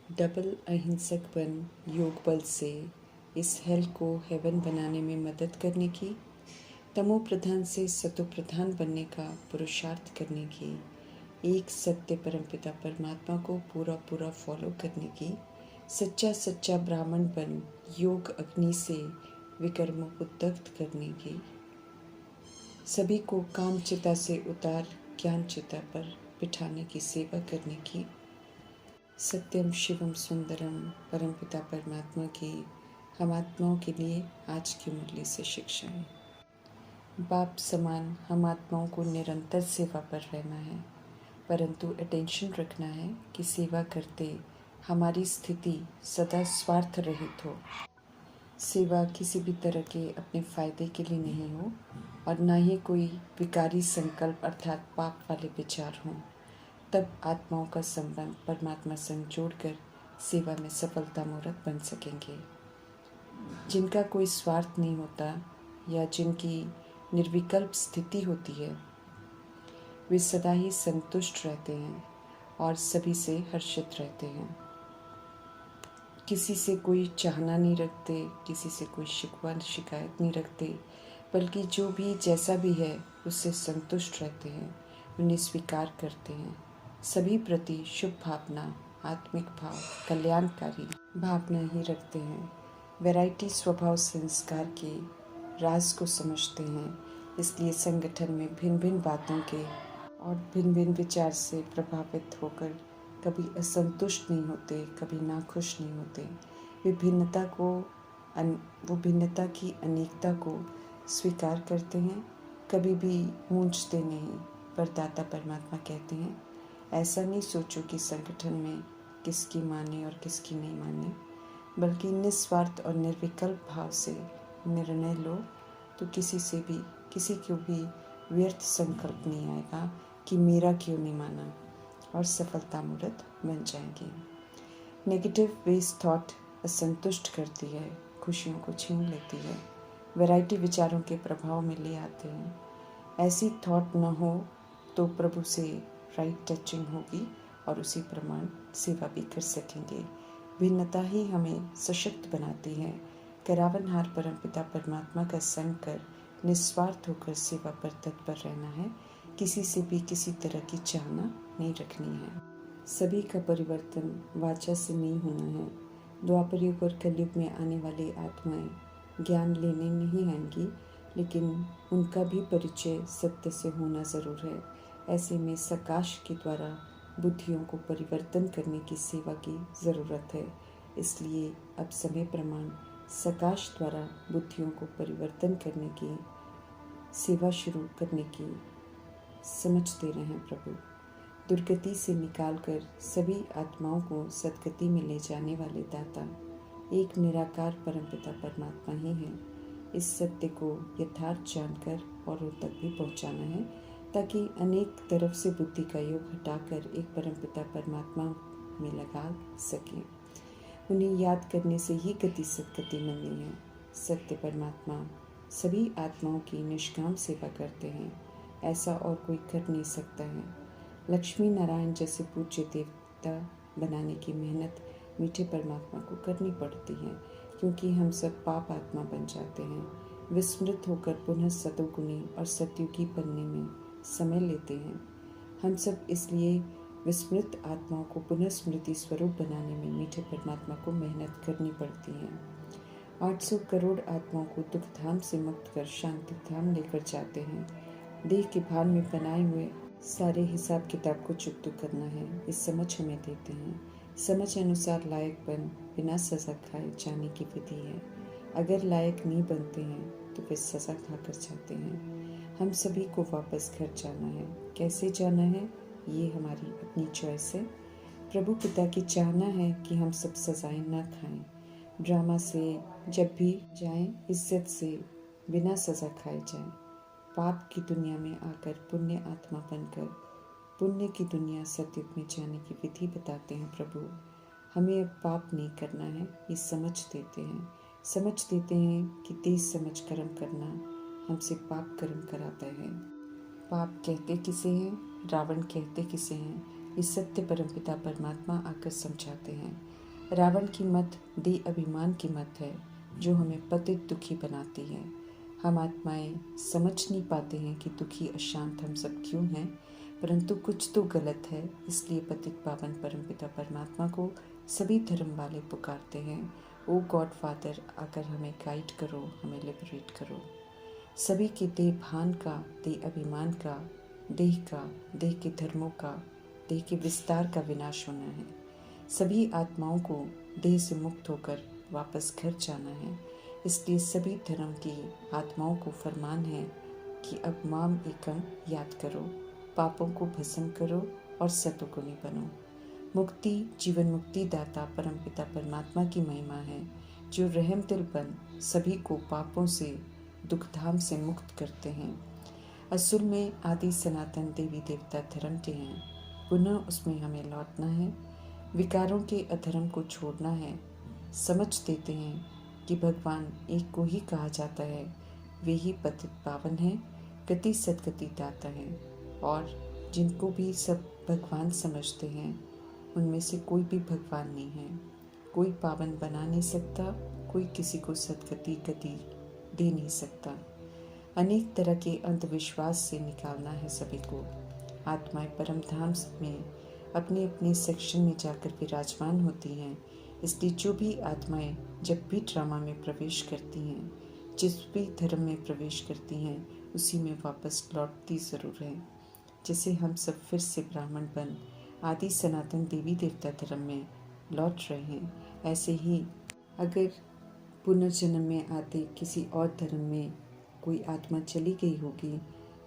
Double अहिंसक बन योग बल से इस हेल को हेवन बनाने में मदद करने की, तमो प्रधान से सतो प्रधान बनने का पुरुषार्थ करने की, एक सत्य परमपिता परमात्मा को पूरा पूरा फॉलो करने की, सच्चा सच्चा ब्राह्मण बन योग अग्नि से विकर्मों को दग्ध करने की, सभी को काम चिता से उतार ज्ञान चिता पर बिठाने की सेवा करने की, सत्यम शिवम सुंदरम परमपिता परमात्मा की हम आत्माओं के लिए आज की मुरली से शिक्षाएं। बाप समान हम आत्माओं को निरंतर सेवा पर रहना है, परंतु अटेंशन रखना है कि सेवा करते हमारी स्थिति सदा स्वार्थ रहित हो। सेवा किसी भी तरह के अपने फायदे के लिए नहीं हो और न ही कोई विकारी संकल्प अर्थात पाप वाले विचार हों। तब आत्माओं का संबंध परमात्मा संग जोड़कर सेवा में सफलता मूर्त बन सकेंगे। जिनका कोई स्वार्थ नहीं होता या जिनकी निर्विकल्प स्थिति होती है, वे सदा ही संतुष्ट रहते हैं और सभी से हर्षित रहते हैं। किसी से कोई चाहना नहीं रखते, किसी से कोई शिकवा शिकायत नहीं रखते, बल्कि जो भी जैसा भी है उससे संतुष्ट रहते हैं, उन्हें स्वीकार करते हैं। सभी प्रति शुभ भावना, आत्मिक भाव, कल्याणकारी भावना ही रखते हैं। वैरायटी स्वभाव संस्कार के राज को समझते हैं, इसलिए संगठन में भिन्न भिन्न बातों के और भिन्न भिन्न विचार से प्रभावित होकर कभी असंतुष्ट नहीं होते, कभी नाखुश नहीं होते। वे भिन्नता की अनेकता को स्वीकार करते हैं, कभी भी मूंझते नहीं। पर दाता परमात्मा कहते हैं, ऐसा नहीं सोचो कि संगठन में किसकी माने और किसकी नहीं माने, बल्कि निस्वार्थ और निर्विकल्प भाव से निर्णय लो तो किसी को भी व्यर्थ संकल्प नहीं आएगा कि मेरा क्यों नहीं माना, और सफलता मूर्त बन जाएंगी। नेगेटिव वेस्ट थॉट असंतुष्ट करती है, खुशियों को छीन लेती है, वैरायटी विचारों के प्रभाव में ले आते हैं। ऐसी थॉट न हो तो प्रभु से राइट टचिंग होगी और उसी प्रमाण सेवा भी कर सकेंगे। भिन्नता ही हमें सशक्त बनाती है। करावनहार परमपिता परमात्मा का संग कर निस्वार्थ होकर सेवा पर तत्पर रहना है। किसी से भी किसी तरह की चाहना नहीं रखनी है। सभी का परिवर्तन वाचा से नहीं होना है। द्वापर युग और कलयुग में आने वाली आत्माएं ज्ञान लेने नहीं आएंगी, लेकिन उनका भी परिचय सत्य से होना ज़रूर है। ऐसे में सकाश के द्वारा बुद्धियों को परिवर्तन करने की सेवा की ज़रूरत है। इसलिए अब समय प्रमाण सकाश द्वारा बुद्धियों को परिवर्तन करने की सेवा शुरू करने की समझ दे रहे हैं प्रभु। दुर्गति से निकालकर सभी आत्माओं को सद्गति में ले जाने वाले दाता एक निराकार परमपिता परमात्मा ही है। इस सत्य को यथार्थ जानकर औरों तक भी पहुंचाना है, ताकि अनेक तरफ से बुद्धि का योग हटाकर एक परमपिता परमात्मा में लगा सकें। उन्हें याद करने से ही गति सद्गति मिलनी है। सत्य परमात्मा सभी आत्माओं की निष्काम सेवा करते हैं, ऐसा और कोई कर नहीं सकता है। लक्ष्मी नारायण जैसे पूज्य देवता बनाने की मेहनत मीठे परमात्मा को करनी पड़ती है, क्योंकि हम सब पाप आत्मा बन जाते हैं। विस्मृत होकर पुनः सतोगुणी और सतयुगी बनने में समय लेते हैं। हम सब इसलिए विस्मृत आत्माओं को पुनः स्मृति स्वरूप बनाने में मीठे परमात्मा को मेहनत करनी पड़ती है। 800 करोड़ आत्माओं को दुख धाम से मुक्त कर शांति धाम लेकर जाते हैं। देह के भान में बनाए हुए सारे हिसाब किताब को चुकता करना है, इस समझ हमें देते हैं। समझ अनुसार लायक बन बिना सज़ा खाए जाने की विधि है। अगर लायक नहीं बनते हैं तो फिर सज़ा खाकर जाते हैं। हम सभी को वापस घर जाना है। कैसे जाना है ये हमारी अपनी चॉइस है। प्रभु पिता की चाहना है कि हम सब सजाएं ना खाएं। ड्रामा से जब भी जाएं इज्जत से बिना सज़ा खाए जाएं। पाप की दुनिया में आकर पुण्य आत्मा बनकर पुण्य की दुनिया सतयुग में जाने की विधि बताते हैं प्रभु। हमें अब पाप नहीं करना है, ये समझ देते हैं। समझ देते हैं कि तेज समझ कर्म करना हमसे पाप कर्म कराता है। पाप कहते किसे हैं, रावण कहते किसे हैं, ये सत्य परमपिता परमात्मा आकर समझाते हैं। रावण की मत देह अभिमान की मत है जो हमें पतित दुखी बनाती है। हम आत्माएं समझ नहीं पाते हैं कि दुखी अशांत हम सब क्यों हैं, परंतु कुछ तो गलत है, इसलिए पतित पावन परमपिता परमात्मा को सभी धर्म वाले पुकारते हैं। ओ गॉड फादर, आकर हमें गाइड करो, हमें लिबरेट करो। सभी के देह भान का, देह अभिमान का, देह के धर्मों का, देह के विस्तार का विनाश होना है। सभी आत्माओं को देह से मुक्त होकर वापस घर जाना है। इसलिए सभी धर्म की आत्माओं को फरमान है कि अब माम एकम याद करो, पापों को भस्म करो और सतोगुणी बनो। मुक्ति जीवन मुक्ति दाता परमपिता परमात्मा की महिमा है जो रहम दिल बन सभी को पापों से दुखधाम से मुक्त करते हैं। असल में आदि सनातन देवी देवता धर्म के हैं, पुनः उसमें हमें लौटना है। विकारों के अधर्म को छोड़ना है। समझ देते हैं कि भगवान एक को ही कहा जाता है, वे ही पतित पावन है, गति सदगति दाता है। और जिनको भी सब भगवान समझते हैं उनमें से कोई भी भगवान नहीं है। कोई पावन बना नहीं सकता, कोई किसी को सदगति गति दे नहीं सकता। अनेक तरह के अंधविश्वास से निकालना है सभी को। आत्माएं परम धाम में अपने अपने सेक्शन में जाकर विराजमान होती हैं। इसलिए जो भी आत्माएं जब भी ड्रामा में प्रवेश करती हैं, जिस भी धर्म में प्रवेश करती हैं, उसी में वापस लौटती ज़रूर हैं। जैसे हम सब फिर से ब्राह्मण बन आदि सनातन देवी देवता धर्म में लौट रहे हैं, ऐसे ही अगर पुनर्जन्म में आते किसी और धर्म में कोई आत्मा चली गई होगी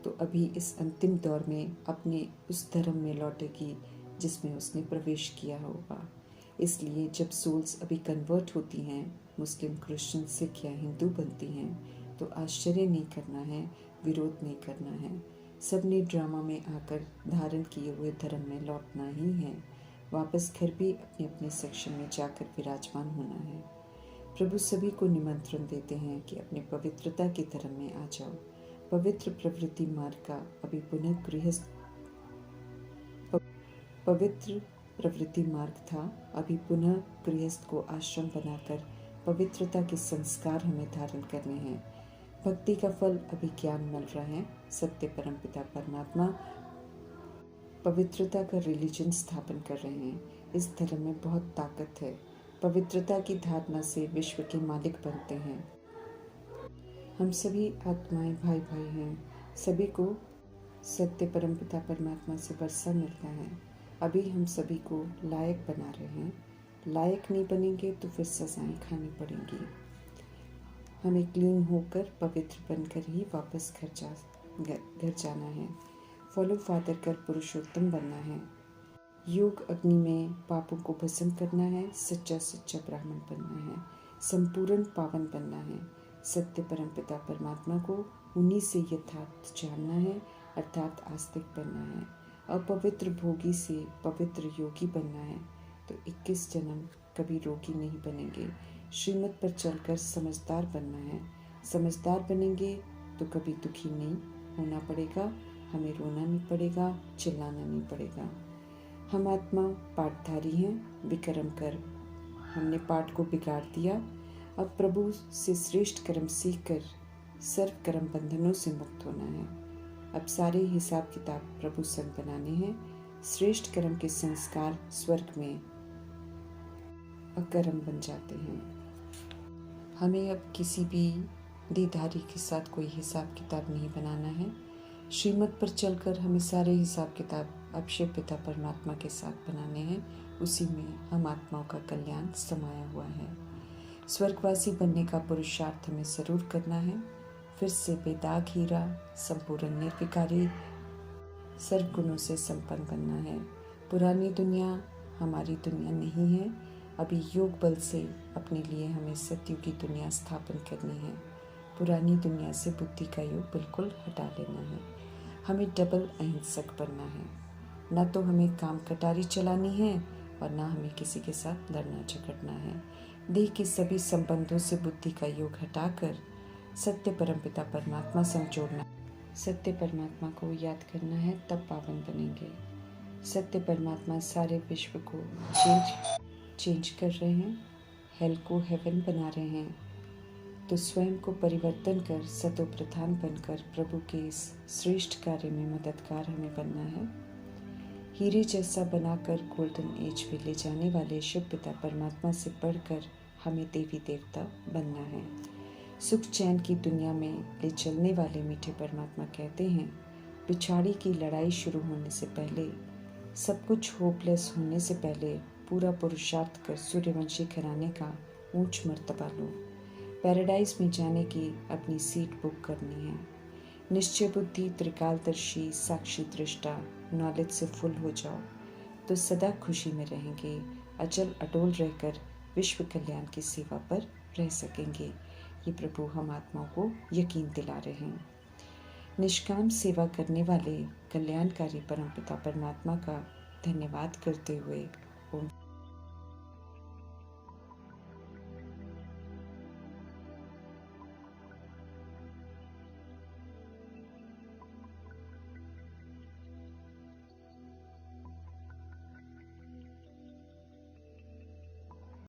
तो अभी इस अंतिम दौर में अपने उस धर्म में लौटेगी जिसमें उसने प्रवेश किया होगा। इसलिए जब सोल्स अभी कन्वर्ट होती हैं, मुस्लिम, क्रिश्चियन, सिख या हिंदू बनती हैं, तो आश्चर्य नहीं करना है, विरोध नहीं करना है। सब ने ड्रामा में आकर धारण किए हुए धर्म में लौटना ही है। वापस घर भी अपने अपने सेक्शन में जाकर विराजमान होना है। प्रभु सभी को निमंत्रण देते हैं कि अपने पवित्रता के धर्म में आ जाओ। पवित्र प्रवृत्ति मार्ग का अभी पुनः गृहस्थ पवित्र प्रवृत्ति मार्ग था, अभी पुनः गृहस्थ को आश्रम बनाकर पवित्रता के संस्कार हमें धारण करने हैं। भक्ति का फल अभी ज्ञान मिल रहा है। सत्य परमपिता परमात्मा पवित्रता का रिलीजन स्थापन कर रहे हैं। इस धर्म में बहुत ताकत है। पवित्रता की धारणा से विश्व के मालिक बनते हैं। हम सभी आत्माएं भाई भाई हैं। सभी को सत्य परमपिता परमात्मा से वर्षा मिलता है। अभी हम सभी को लायक बना रहे हैं। लायक नहीं बनेंगे तो फिर सजाएं खानी पड़ेंगी। हमें क्लीन होकर पवित्र बनकर ही वापस घर जाना है। फॉलो फादर कर पुरुषोत्तम बनना है। योग अग्नि में पापों को भस्म करना है। सच्चा सच्चा ब्राह्मण बनना है। संपूर्ण पावन बनना है। सत्य परमपिता परमात्मा को उन्हीं से यथार्थ जानना है, अर्थात आस्तिक बनना है। अपवित्र भोगी से पवित्र योगी बनना है तो 21 जन्म कभी रोगी नहीं बनेंगे। श्रीमत पर चलकर समझदार बनना है। समझदार बनेंगे तो कभी दुखी नहीं होना पड़ेगा, हमें रोना नहीं पड़ेगा, चिल्लाना नहीं पड़ेगा। हम आत्मा पाठधारी हैं। विक्रम कर हमने पाठ को बिगाड़ दिया। अब प्रभु से श्रेष्ठ कर्म सीखकर सर्व कर्म बंधनों से मुक्त होना है। अब सारे हिसाब किताब प्रभु संग बनाने हैं। श्रेष्ठ कर्म के संस्कार स्वर्ग में अकर्म बन जाते हैं। हमें अब किसी भी देहधारी के साथ कोई हिसाब किताब नहीं बनाना है। श्रीमत पर चलकर हमें सारे हिसाब किताब अक्षय पिता परमात्मा के साथ बनाने हैं। उसी में हम आत्माओं का कल्याण समाया हुआ है। स्वर्गवासी बनने का पुरुषार्थ हमें जरूर करना है। फिर से बेदाग हीरा, संपूर्ण निर्विकारी, सर्व गुणों से संपन्न बनना है। पुरानी दुनिया हमारी दुनिया नहीं है। अभी योग बल से अपने लिए हमें सत्युग की दुनिया स्थापन करनी है। पुरानी दुनिया से बुद्धि का योग बिल्कुल हटा लेना है। हमें डबल अहिंसक बनना है। ना तो हमें काम कटारी चलानी है और ना हमें किसी के साथ लड़ना झगड़ना है। देह के सभी संबंधों से बुद्धि का योग हटाकर सत्य परमपिता परमात्मा संग जोड़ना। सत्य परमात्मा को याद करना है, तब पावन बनेंगे। सत्य परमात्मा सारे विश्व को चेंज कर रहे हैं, हेल को हेवन बना रहे हैं। तो स्वयं को परिवर्तन कर सतो प्रधान बनकर प्रभु के इस श्रेष्ठ कार्य में मददगार हमें बनना है। हीरे जैसा बनाकर गोल्डन एज में ले जाने वाले शुभ पिता परमात्मा से बढ़कर हमें देवी देवता बनना है। सुख चैन की दुनिया में ले चलने वाले मीठे परमात्मा कहते हैं, पिछाड़ी की लड़ाई शुरू होने से पहले, सब कुछ होपलेस होने से पहले पूरा पुरुषार्थ कर सूर्यवंशी घराने का ऊंच मर्तबा लो। पैराडाइज में जाने की अपनी सीट बुक करनी है। निश्चय बुद्धि, त्रिकालदर्शी, साक्षी दृष्टा, नॉलेज से फुल हो जाओ तो सदा खुशी में रहेंगे। अचल अटोल रहकर विश्व कल्याण की सेवा पर रह सकेंगे। ये प्रभु हम आत्माओं को यकीन दिला रहे हैं। निष्काम सेवा करने वाले कल्याणकारी परमपिता परमात्मा का धन्यवाद करते हुए ओम